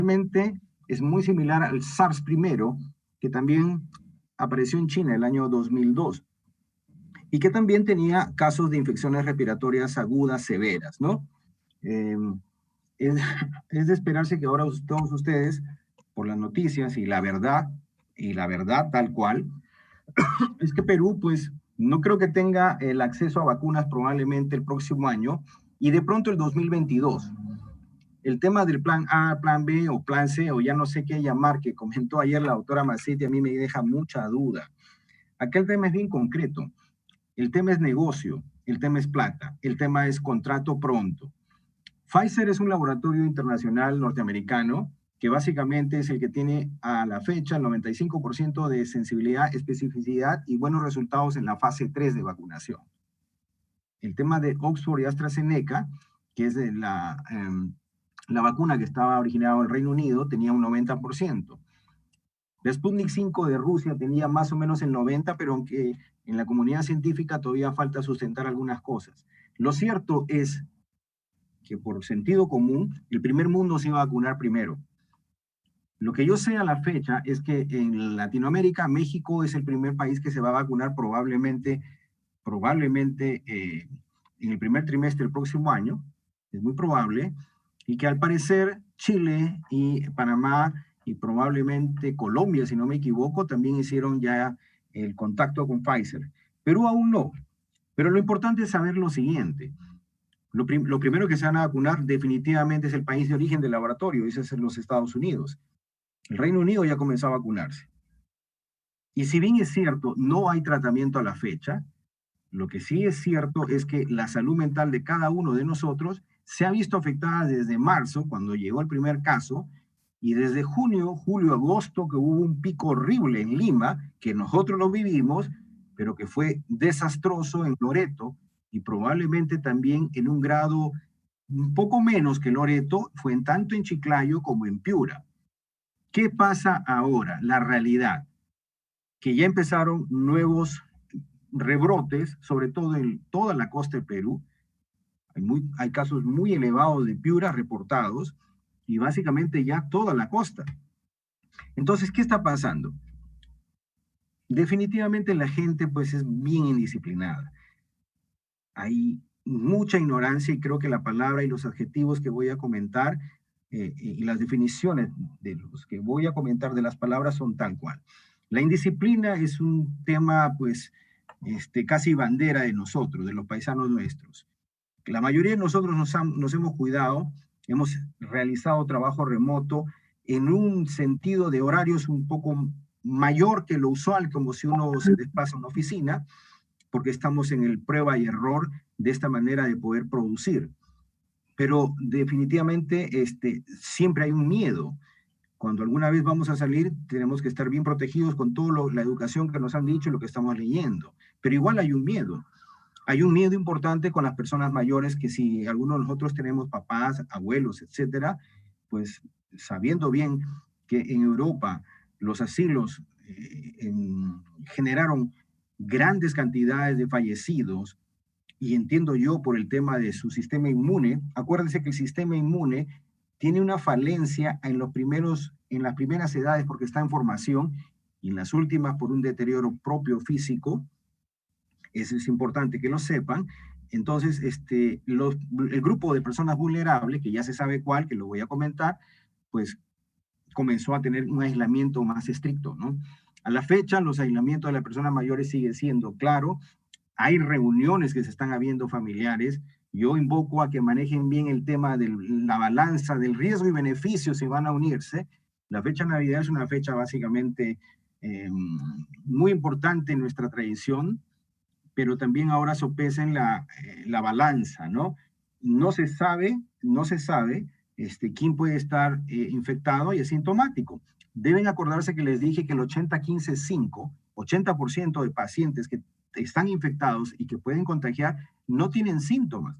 Realmente es muy similar al SARS primero, que también apareció en China el año 2002 y que también tenía casos de infecciones respiratorias agudas severas, ¿no? Eh, es, es de esperarse que ahora todos ustedes, por las noticias y la verdad tal cual, es que Perú, pues, no creo que tenga el acceso a vacunas probablemente el próximo año y de pronto el 2022. El tema del plan A, plan B o plan C, o ya no sé qué llamar, que comentó ayer la doctora Macetti, a mí me deja mucha duda. Acá el tema es bien concreto. El tema es negocio, el tema es plata, el tema es contrato pronto. Pfizer es un laboratorio internacional norteamericano que básicamente es el que tiene a la fecha el 95% de sensibilidad, especificidad y buenos resultados en la fase 3 de vacunación. El tema de Oxford y AstraZeneca, que es la vacuna que estaba originada en el Reino Unido, tenía un 90%. La Sputnik 5 de Rusia tenía más o menos el 90%, pero aunque en la comunidad científica todavía falta sustentar algunas cosas. Lo cierto es que por sentido común, el primer mundo se iba a vacunar primero. Lo que yo sé a la fecha es que en Latinoamérica, México es el primer país que se va a vacunar probablemente en el primer trimestre del próximo año, es muy probable, y que al parecer Chile y Panamá y probablemente Colombia, si no me equivoco, también hicieron ya el contacto con Pfizer. Perú aún no, pero lo importante es saber lo siguiente. Lo primero que se van a vacunar definitivamente es el país de origen del laboratorio, ese es en los Estados Unidos. El Reino Unido ya comenzó a vacunarse. Y si bien es cierto, no hay tratamiento a la fecha, lo que sí es cierto es que la salud mental de cada uno de nosotros se ha visto afectada desde marzo, cuando llegó el primer caso, y desde junio, julio, agosto, que hubo un pico horrible en Lima, que nosotros lo vivimos, pero que fue desastroso en Loreto y probablemente también en un grado un poco menos que Loreto, fue en tanto en Chiclayo como en Piura. ¿Qué pasa ahora? La realidad, que ya empezaron nuevos rebrotes, sobre todo en toda la costa de Perú. Hay casos muy elevados de Piura reportados y básicamente ya toda la costa. Entonces, ¿qué está pasando? Definitivamente la gente pues es bien indisciplinada. Hay mucha ignorancia y creo que la palabra y los adjetivos que voy a comentar y las definiciones de los que voy a comentar de las palabras son tal cual. La indisciplina es un tema pues casi bandera de nosotros, de los paisanos nuestros. La mayoría de nosotros nos hemos cuidado, hemos realizado trabajo remoto en un sentido de horarios un poco mayor que lo usual, como si uno se desplaza a una oficina, porque estamos en el prueba y error de esta manera de poder producir. Pero definitivamente siempre hay un miedo. Cuando alguna vez vamos a salir, tenemos que estar bien protegidos con toda la educación que nos han dicho y lo que estamos leyendo. Pero igual hay un miedo. Hay un miedo importante con las personas mayores que si algunos de nosotros tenemos papás, abuelos, etcétera, pues sabiendo bien que en Europa los asilos generaron grandes cantidades de fallecidos, y entiendo yo por el tema de su sistema inmune. Acuérdense que el sistema inmune tiene una falencia en las primeras edades porque está en formación y en las últimas por un deterioro propio físico. Eso es importante que lo sepan. Entonces, el grupo de personas vulnerables, que ya se sabe cuál, que lo voy a comentar, pues comenzó a tener un aislamiento más estricto, ¿no? A la fecha, los aislamientos de las personas mayores siguen siendo claro. Hay reuniones que se están habiendo familiares. Yo invoco a que manejen bien el tema de la balanza del riesgo y beneficio si van a unirse. La fecha de Navidad es una fecha básicamente muy importante en nuestra tradición, pero también ahora sopesen la balanza, ¿no? No se sabe quién puede estar infectado y asintomático. Deben acordarse que les dije que el 80-15-5, 80% de pacientes que están infectados y que pueden contagiar no tienen síntomas.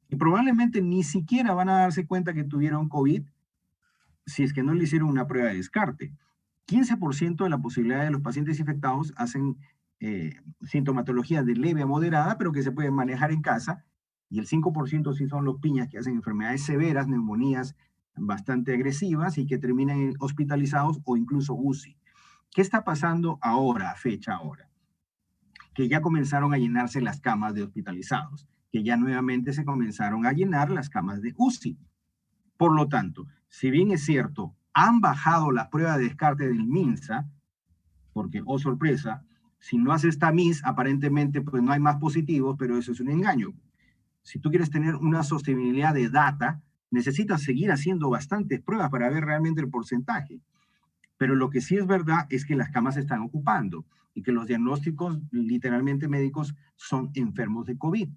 Y probablemente ni siquiera van a darse cuenta que tuvieron COVID si es que no le hicieron una prueba de descarte. 15% de la posibilidad de los pacientes infectados hacen sintomatología de leve a moderada, pero que se pueden manejar en casa, y el 5% sí son los piñas que hacen enfermedades severas, neumonías bastante agresivas y que terminan hospitalizados o incluso UCI. ¿Qué está pasando ahora, fecha ahora? Que ya comenzaron a llenarse las camas de hospitalizados, que ya nuevamente se comenzaron a llenar las camas de UCI. Por lo tanto, si bien es cierto, han bajado la prueba de descarte del MINSA, porque, oh sorpresa, si no haces tamiz, aparentemente pues no hay más positivos, pero eso es un engaño. Si tú quieres tener una sostenibilidad de data, necesitas seguir haciendo bastantes pruebas para ver realmente el porcentaje. Pero lo que sí es verdad es que las camas se están ocupando y que los diagnósticos literalmente médicos son enfermos de COVID.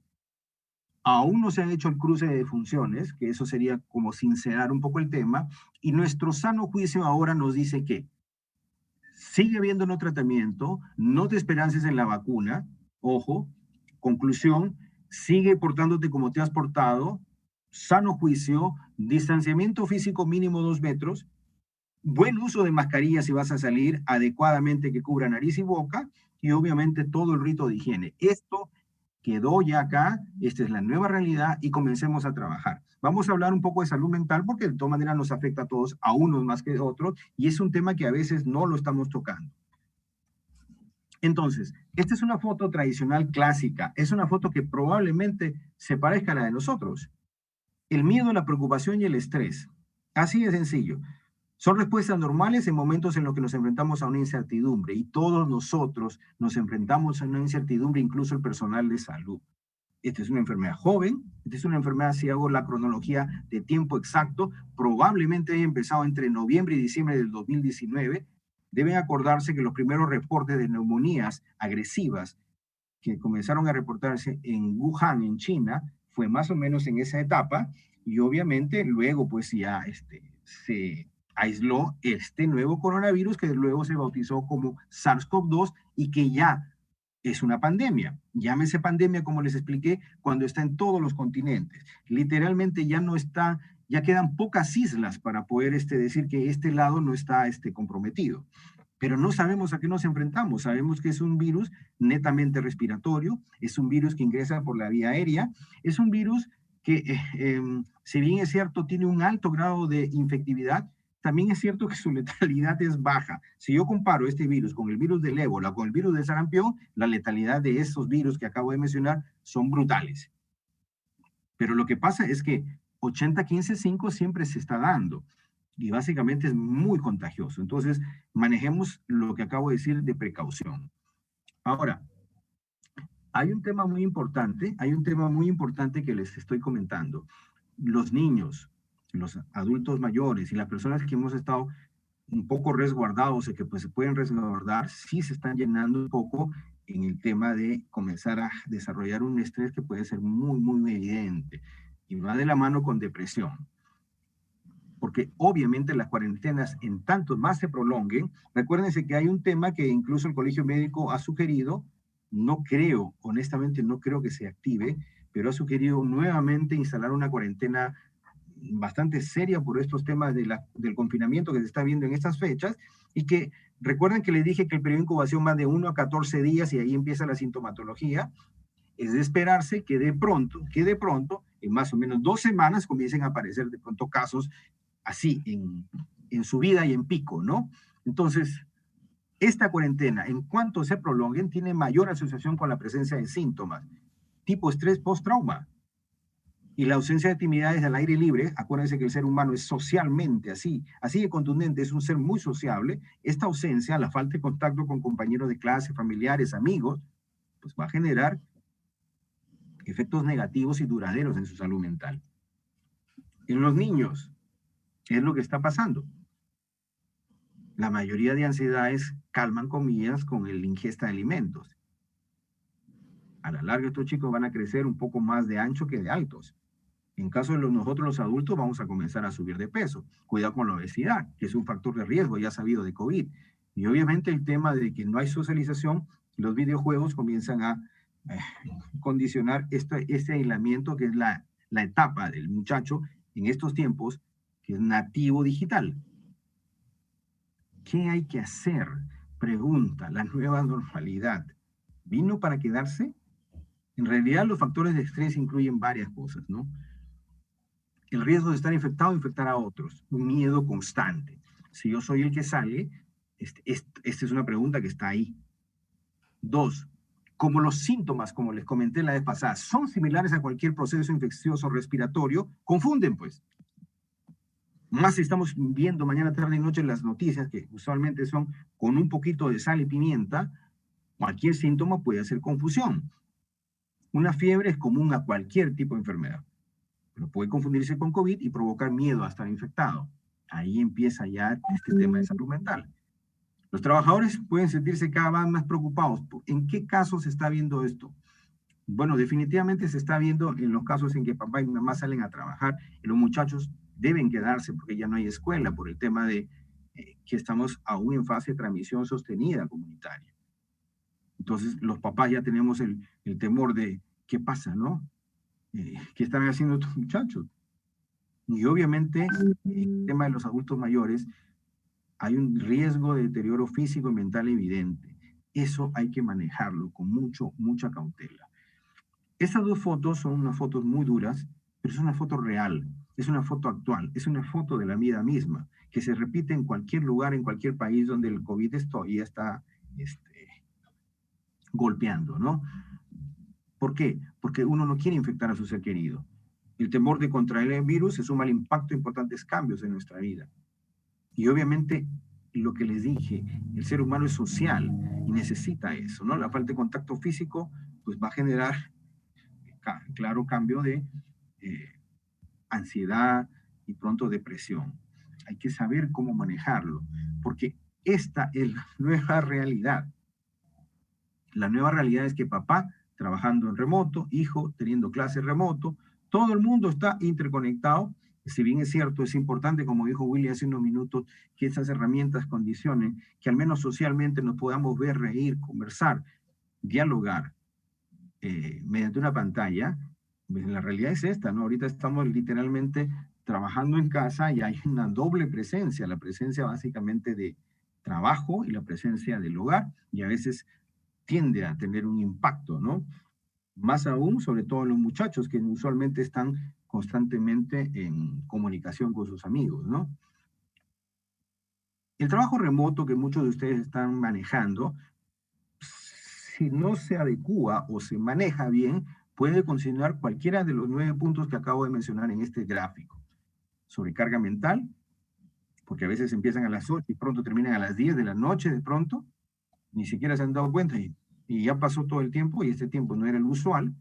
Aún no se han hecho el cruce de funciones, que eso sería como sincerar un poco el tema, y nuestro sano juicio ahora nos dice que sigue habiendo no tratamiento, no te esperances en la vacuna, ojo, conclusión, sigue portándote como te has portado, sano juicio, distanciamiento físico mínimo 2 metros, buen uso de mascarilla si vas a salir, adecuadamente que cubra nariz y boca, y obviamente todo el rito de higiene. Esto quedó ya acá, esta es la nueva realidad y comencemos a trabajar. Vamos a hablar un poco de salud mental porque de todas maneras nos afecta a todos, a unos más que a otros, y es un tema que a veces no lo estamos tocando. Entonces, esta es una foto tradicional clásica, es una foto que probablemente se parezca a la de nosotros. El miedo, la preocupación y el estrés. Así de sencillo. Son respuestas normales en momentos en los que nos enfrentamos a una incertidumbre y todos nosotros nos enfrentamos a una incertidumbre, incluso el personal de salud. Esta es una enfermedad joven, esta es una enfermedad, si hago la cronología de tiempo exacto, probablemente haya empezado entre noviembre y diciembre del 2019. Deben acordarse que los primeros reportes de neumonías agresivas que comenzaron a reportarse en Wuhan, en China, fue más o menos en esa etapa, y obviamente luego pues ya se aisló este nuevo coronavirus que luego se bautizó como SARS-CoV-2 y que ya es una pandemia. Llámese pandemia, como les expliqué, cuando está en todos los continentes. Literalmente ya no está, ya quedan pocas islas para poder decir que este lado no está comprometido. Pero no sabemos a qué nos enfrentamos. Sabemos que es un virus netamente respiratorio, es un virus que ingresa por la vía aérea, es un virus que, si bien es cierto, tiene un alto grado de infectividad, también es cierto que su letalidad es baja. Si yo comparo este virus con el virus del ébola, con el virus del sarampión, la letalidad de esos virus que acabo de mencionar son brutales. Pero lo que pasa es que 80-15-5 siempre se está dando y básicamente es muy contagioso. Entonces, manejemos lo que acabo de decir de precaución. Ahora, hay un tema muy importante que les estoy comentando. Los niños, los adultos mayores y las personas que hemos estado un poco resguardados y que pues se pueden resguardar, sí se están llenando un poco en el tema de comenzar a desarrollar un estrés que puede ser muy, muy evidente y va de la mano con depresión. Porque obviamente las cuarentenas en tanto más se prolonguen, recuérdense que hay un tema que incluso el Colegio Médico ha sugerido, no creo, honestamente no creo que se active, pero ha sugerido nuevamente instalar una cuarentena bastante seria por estos temas del confinamiento que se está viendo en estas fechas y que recuerden que les dije que el periodo de incubación va de 1 a 14 días y ahí empieza la sintomatología. Es de esperarse que de pronto, en más o menos 2 semanas comiencen a aparecer de pronto casos así en subida y en pico, ¿no? Entonces, esta cuarentena, en cuanto se prolonguen, tiene mayor asociación con la presencia de síntomas, tipo estrés post-trauma. Y la ausencia de actividades al aire libre, acuérdense que el ser humano es socialmente así de contundente, es un ser muy sociable. Esta ausencia, la falta de contacto con compañeros de clase, familiares, amigos, pues va a generar efectos negativos y duraderos en su salud mental. En los niños, ¿qué es lo que está pasando? La mayoría de ansiedades calman, comillas, con la ingesta de alimentos. A la larga, estos chicos van a crecer un poco más de ancho que de altos. En caso de nosotros los adultos, vamos a comenzar a subir de peso. Cuidado con la obesidad, que es un factor de riesgo ya sabido de COVID. Y obviamente el tema de que no hay socialización, los videojuegos comienzan a condicionar este aislamiento, que es la etapa del muchacho en estos tiempos, que es nativo digital. ¿Qué hay que hacer? Pregunta, la nueva normalidad. ¿Vino para quedarse? En realidad los factores de estrés incluyen varias cosas, ¿no? el riesgo de estar infectado e infectar a otros, un miedo constante. Si yo soy el que sale, esta es una pregunta que está ahí. 2, como los síntomas, como les comenté la vez pasada, son similares a cualquier proceso infeccioso respiratorio, confunden pues. Más si estamos viendo mañana, tarde y noche las noticias, que usualmente son con un poquito de sal y pimienta, cualquier síntoma puede hacer confusión. Una fiebre es común a cualquier tipo de enfermedad, pero puede confundirse con COVID y provocar miedo a estar infectado. Ahí empieza ya este tema de salud mental. Los trabajadores pueden sentirse cada vez más preocupados. ¿En qué casos se está viendo esto? Bueno, definitivamente se está viendo en los casos en que papá y mamá salen a trabajar y los muchachos deben quedarse porque ya no hay escuela por el tema de que estamos aún en fase de transmisión sostenida comunitaria. Entonces, los papás ya tenemos el temor de qué pasa, ¿no? ¿Qué están haciendo estos muchachos? Y obviamente, el tema de los adultos mayores, hay un riesgo de deterioro físico y mental evidente. Eso hay que manejarlo con mucha cautela. Estas dos fotos son unas fotos muy duras, pero es una foto real, es una foto actual, es una foto de la vida misma, que se repite en cualquier lugar, en cualquier país donde el COVID está golpeando, ¿no? ¿Por qué? Porque uno no quiere infectar a su ser querido. El temor de contraer el virus se suma al impacto de importantes cambios en nuestra vida. Y obviamente, lo que les dije, el ser humano es social y necesita eso, ¿no? La falta de contacto físico, pues va a generar, claro, cambio de ansiedad y pronto depresión. Hay que saber cómo manejarlo, porque esta es la nueva realidad. La nueva realidad es que papá trabajando en remoto, hijo teniendo clases remoto, todo el mundo está interconectado. Si bien es cierto, es importante, como dijo Willy hace unos minutos, que esas herramientas condicionen que al menos socialmente nos podamos ver, reír, conversar, dialogar mediante una pantalla. La realidad es esta, ¿no? Ahorita estamos literalmente trabajando en casa y hay una doble presencia, la presencia básicamente de trabajo y la presencia del hogar, y a veces tiende a tener un impacto, ¿no? Más aún, sobre todo los muchachos que usualmente están constantemente en comunicación con sus amigos, ¿no? El trabajo remoto que muchos de ustedes están manejando, si no se adecua o se maneja bien, puede considerar cualquiera de los 9 puntos que acabo de mencionar en este gráfico. Sobrecarga mental, porque a veces empiezan a las 8 y pronto terminan a las 10 de la noche de pronto, ni siquiera se han dado cuenta y ya pasó todo el tiempo y este tiempo no era el usual.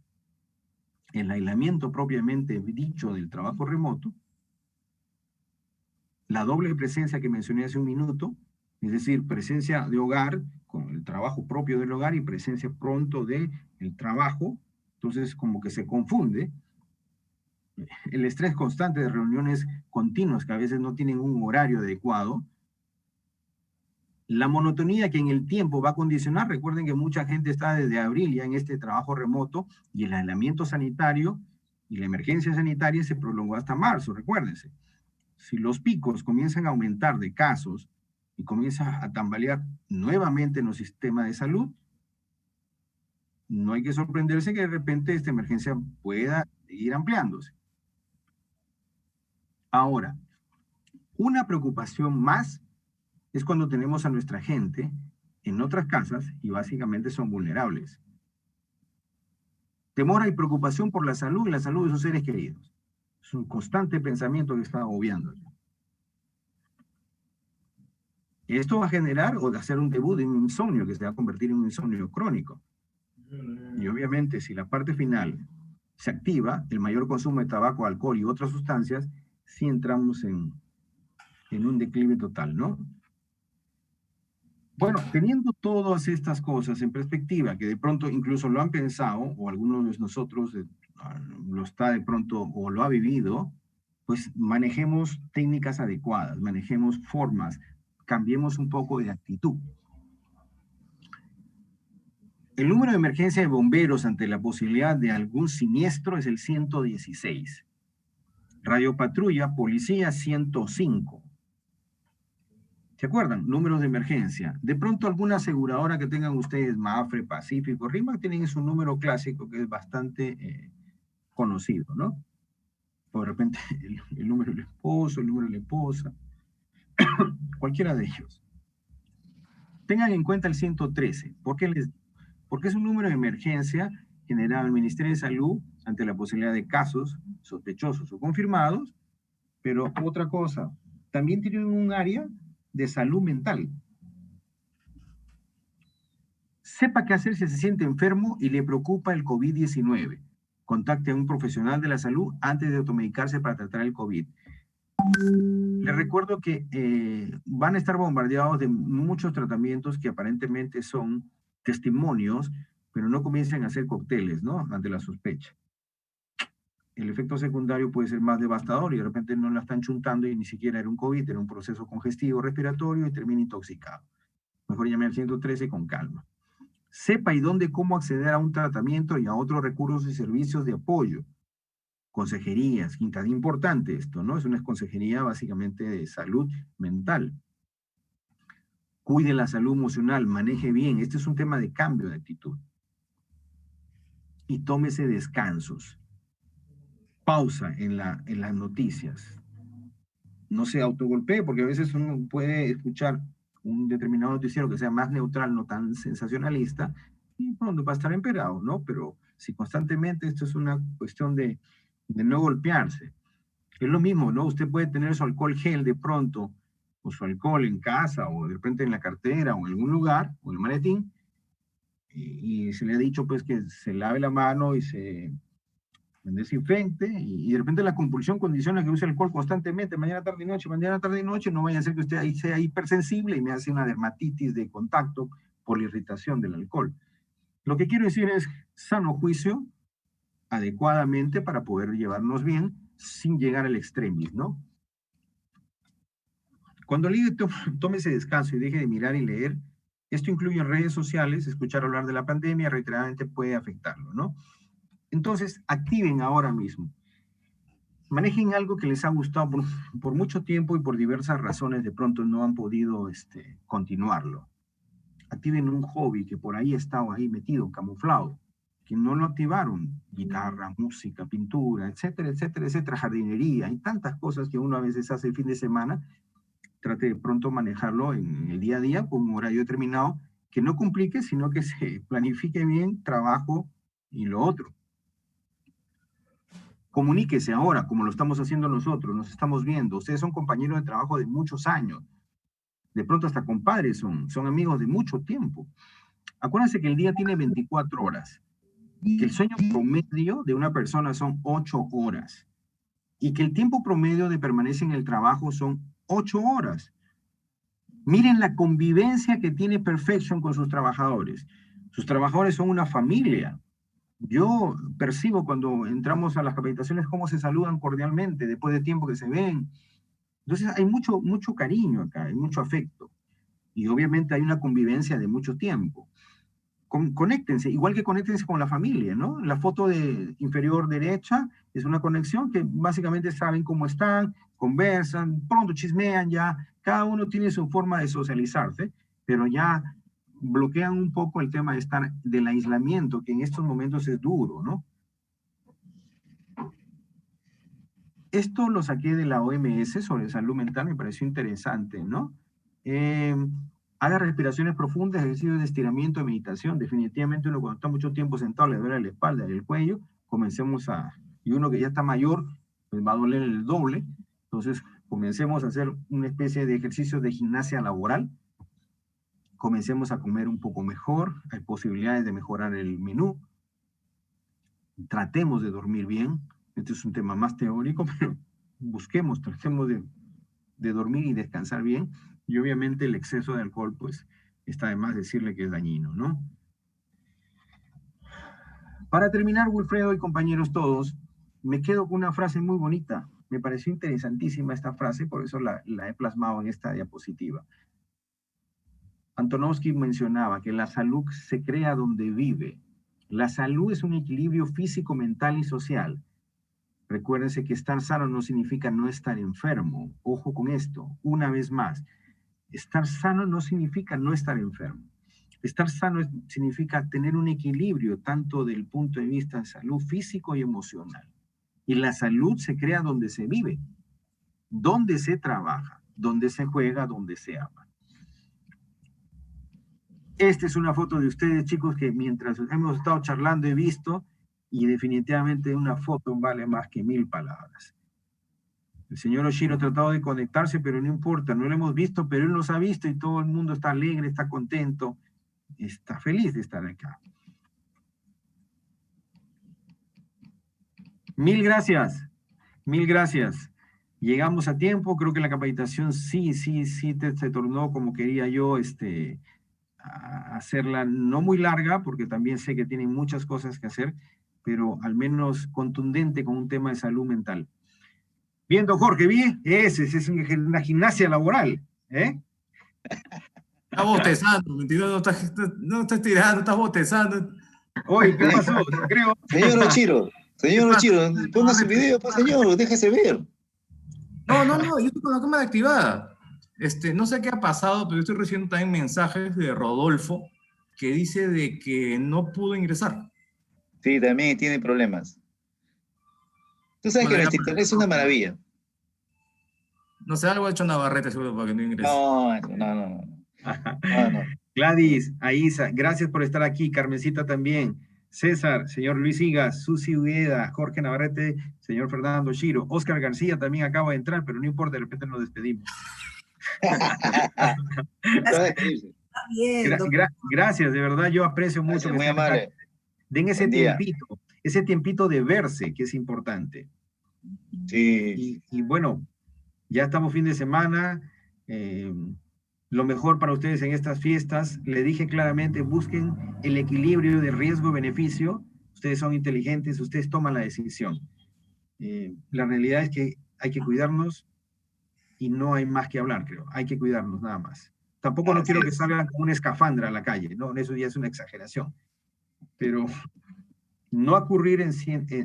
El aislamiento propiamente dicho del trabajo remoto, la doble presencia que mencioné hace un minuto, es decir, presencia de hogar con el trabajo propio del hogar y presencia pronto del trabajo, entonces como que se confunde. El estrés constante de reuniones continuas que a veces no tienen un horario adecuado, la monotonía que en el tiempo va a condicionar. Recuerden que mucha gente está desde abril ya en este trabajo remoto y el aislamiento sanitario y la emergencia sanitaria se prolongó hasta marzo, recuérdense. Si los picos comienzan a aumentar de casos y comienza a tambalear nuevamente en el sistema de salud, no hay que sorprenderse que de repente esta emergencia pueda ir ampliándose. Ahora, una preocupación más es cuando tenemos a nuestra gente en otras casas y básicamente son vulnerables. Temor y preocupación por la salud y la salud de sus seres queridos. Es un constante pensamiento que está agobiando. Esto va a generar o de hacer un debut de un insomnio que se va a convertir en un insomnio crónico. Y obviamente si la parte final se activa, el mayor consumo de tabaco, alcohol y otras sustancias, sí entramos en un declive total, ¿no? Bueno, teniendo todas estas cosas en perspectiva, que de pronto incluso lo han pensado, o algunos de nosotros lo está de pronto o lo ha vivido, pues manejemos técnicas adecuadas, manejemos formas, cambiemos un poco de actitud. El número de emergencia de bomberos ante la posibilidad de algún siniestro es el 116. Radio patrulla, policía, 105. ¿Se acuerdan? Números de emergencia. De pronto alguna aseguradora que tengan ustedes, Mafre, Pacífico, RIMAC, tienen su número clásico que es bastante conocido, ¿no? o de repente el número del esposo, el número de la esposa, cualquiera de ellos. Tengan en cuenta el 113. Porque es un número de emergencia generado al Ministerio de Salud ante la posibilidad de casos sospechosos o confirmados, pero otra cosa, también tienen un área de salud mental. Sepa qué hacer si se siente enfermo y le preocupa el COVID-19. Contacte a un profesional de la salud antes de automedicarse para tratar el COVID. Les recuerdo que van a estar bombardeados de muchos tratamientos que aparentemente son testimonios, pero no comiencen a hacer cócteles, ¿no? Ante la sospecha. El efecto secundario puede ser más devastador y de repente no la están chuntando y ni siquiera era un COVID, era un proceso congestivo respiratorio y termina intoxicado. Mejor llame al 113 con calma. Sepa y dónde, cómo acceder a un tratamiento y a otros recursos y servicios de apoyo. Consejerías, quinta, importante esto, ¿no? Es una consejería básicamente de salud mental. Cuide la salud emocional, maneje bien. Este es un tema de cambio de actitud. Y tómese descansos. Pausa en las noticias. No se autogolpee, porque a veces uno puede escuchar un determinado noticiero que sea más neutral, no tan sensacionalista, y pronto va a estar emperado, ¿no? Pero si constantemente esto es una cuestión de no golpearse. Es lo mismo, ¿no? Usted puede tener su alcohol gel de pronto, o su alcohol en casa, o de repente en la cartera, o en algún lugar, o en el maletín, y se le ha dicho pues que se lave la mano y se desinfecte, y de repente la compulsión condiciona que use alcohol constantemente, mañana, tarde y noche, no vaya a ser que usted ahí sea hipersensible y me hace una dermatitis de contacto por la irritación del alcohol. Lo que quiero decir es sano juicio, adecuadamente para poder llevarnos bien, sin llegar al extremis, ¿no? Cuando ligue, tome ese descanso y deje de mirar y leer. Esto incluye redes sociales, escuchar hablar de la pandemia reiteradamente puede afectarlo, ¿no? Entonces, activen ahora mismo. Manejen algo que les ha gustado por mucho tiempo y por diversas razones de pronto no han podido continuarlo. Activen un hobby que por ahí estaba ahí metido, camuflado, que no lo activaron. Guitarra, música, pintura, etcétera, etcétera, etcétera, jardinería. Hay tantas cosas que uno a veces hace el fin de semana. Trate de pronto manejarlo en el día a día con un horario determinado, que no complique, sino que se planifique bien trabajo y lo otro. Comuníquese ahora, como lo estamos haciendo nosotros, nos estamos viendo. Ustedes son compañeros de trabajo de muchos años. De pronto hasta compadres son amigos de mucho tiempo. Acuérdense que el día tiene 24 horas, que el sueño promedio de una persona son 8 horas y que el tiempo promedio de permanencia en el trabajo son 8 horas. Miren la convivencia que tiene Perfection con sus trabajadores. Sus trabajadores son una familia. Yo percibo cuando entramos a las capacitaciones cómo se saludan cordialmente después de tiempo que se ven. Entonces hay mucho cariño acá, hay mucho afecto. Y obviamente hay una convivencia de mucho tiempo. Conéctense, igual que conéctense con la familia, ¿no? La foto de inferior derecha es una conexión que básicamente saben cómo están, conversan, pronto chismean ya, cada uno tiene su forma de socializarse, pero ya bloquean un poco el tema de estar del aislamiento, que en estos momentos es duro, ¿no? Esto lo saqué de la OMS sobre salud mental, me pareció interesante, ¿no? Haga respiraciones profundas, ejercicios de estiramiento, de meditación. Definitivamente uno cuando está mucho tiempo sentado le duele la espalda y el cuello. Y uno que ya está mayor, pues va a doler el doble. Entonces, comencemos a hacer una especie de ejercicio de gimnasia laboral. Comencemos a comer un poco mejor. Hay posibilidades de mejorar el menú. Tratemos de dormir bien. Este es un tema más teórico, pero tratemos de dormir y descansar bien. Y obviamente el exceso de alcohol, pues, está de más decirle que es dañino, ¿no? Para terminar, Wilfredo y compañeros todos, me quedo con una frase muy bonita. Me pareció interesantísima esta frase, por eso la he plasmado en esta diapositiva. Antonovsky mencionaba que la salud se crea donde vive. La salud es un equilibrio físico, mental y social. Recuérdense que estar sano no significa no estar enfermo. Ojo con esto, una vez más. Estar sano no significa no estar enfermo. Estar sano significa tener un equilibrio tanto del punto de vista de salud físico y emocional. Y la salud se crea donde se vive, donde se trabaja, donde se juega, donde se ama. Esta es una foto de ustedes, chicos, que mientras hemos estado charlando he visto, y definitivamente una foto vale más que 1000 palabras. El señor Oshiro ha tratado de conectarse, pero no importa, no lo hemos visto, pero él nos ha visto y todo el mundo está alegre, está contento, está feliz de estar acá. Mil gracias, mil gracias. Llegamos a tiempo, creo que la capacitación sí se tornó como quería yo, a hacerla no muy larga, porque también sé que tienen muchas cosas que hacer, pero al menos contundente con un tema de salud mental. Bien, don Jorge, bien, ese es una gimnasia laboral, ¿eh? Estás bostezando, mentiroso, no estás tirando, estás bostezando. Oye, ¿qué pasó? Creo. Señor Ochiro, ponga su video, pues, señor, déjese ver. No, yo estoy con la cámara activada. No sé qué ha pasado, pero estoy recibiendo también mensajes de Rodolfo que dice de que no pudo ingresar. Sí, también tiene problemas. Tú sabes que nuestro internet es una maravilla. No sé, algo ha hecho Navarrete seguro para que no ingrese. No. Gladys, Aisa, gracias por estar aquí. Carmencita también. César, señor Luis Higas, Susi Ueda, Jorge Navarrete, señor Fernando Shiro. Oscar García también acaba de entrar, pero no importa, de repente nos despedimos. Gracias, de verdad, yo aprecio mucho. Gracias, muy amable. Den ese tiempito de verse, que es importante. Sí. Y bueno, ya estamos fin de semana. Lo mejor para ustedes en estas fiestas, le dije claramente, busquen el equilibrio de riesgo-beneficio. Ustedes son inteligentes, ustedes toman la decisión. La realidad es que hay que cuidarnos y no hay más que hablar, creo. Hay que cuidarnos, nada más. Tampoco no quiero que salgan con una escafandra a la calle, no, eso ya es una exageración. Pero no acudir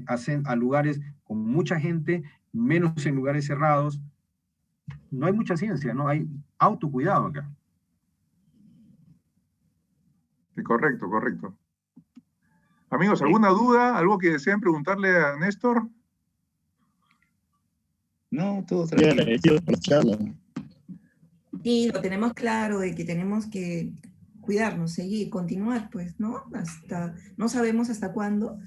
a lugares con mucha gente, menos en lugares cerrados. No hay mucha ciencia, no hay autocuidado acá. Sí, correcto. Amigos, ¿alguna duda? ¿Algo que deseen preguntarle a Néstor? No, todo tranquilo. Sí, lo tenemos claro de que tenemos que cuidarnos, seguir, continuar, pues, ¿no? No sabemos hasta cuándo,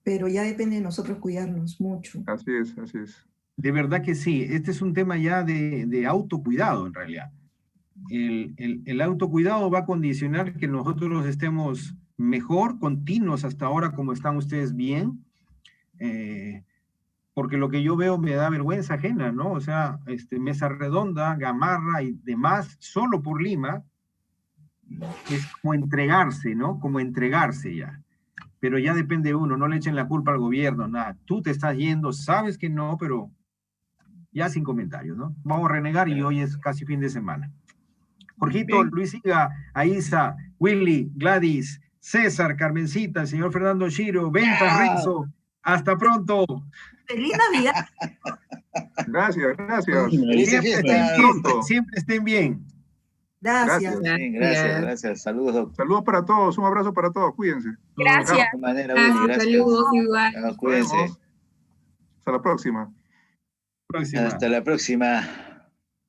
pero ya depende de nosotros cuidarnos mucho. Así es. De verdad que sí, este es un tema ya de autocuidado en realidad. El autocuidado va a condicionar que nosotros estemos mejor, continuos hasta ahora como están ustedes bien, porque lo que yo veo me da vergüenza ajena, ¿no? O sea, Mesa Redonda, Gamarra y demás, solo por Lima, es como entregarse, ¿no? Como entregarse ya. Pero ya depende de uno, no le echen la culpa al gobierno, nada. Tú te estás yendo, sabes que no, pero ya sin comentarios, ¿no? Vamos a renegar y hoy es casi fin de semana. Jorgito, bien. Luis Higa, Aisa, Willy, Gladys, César, Carmencita, el señor Fernando Shiro, Ventas, Renzo. Hasta pronto. ¡Feliz Navidad! Gracias. Siempre estén bien. Gracias. Gracias. Saludos, doctor. Saludos para todos, un abrazo para todos, cuídense. Gracias. Saludos igual. Cuídense. Hasta la próxima. Hasta la próxima.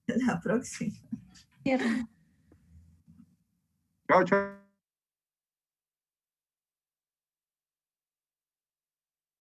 La próxima. Chao.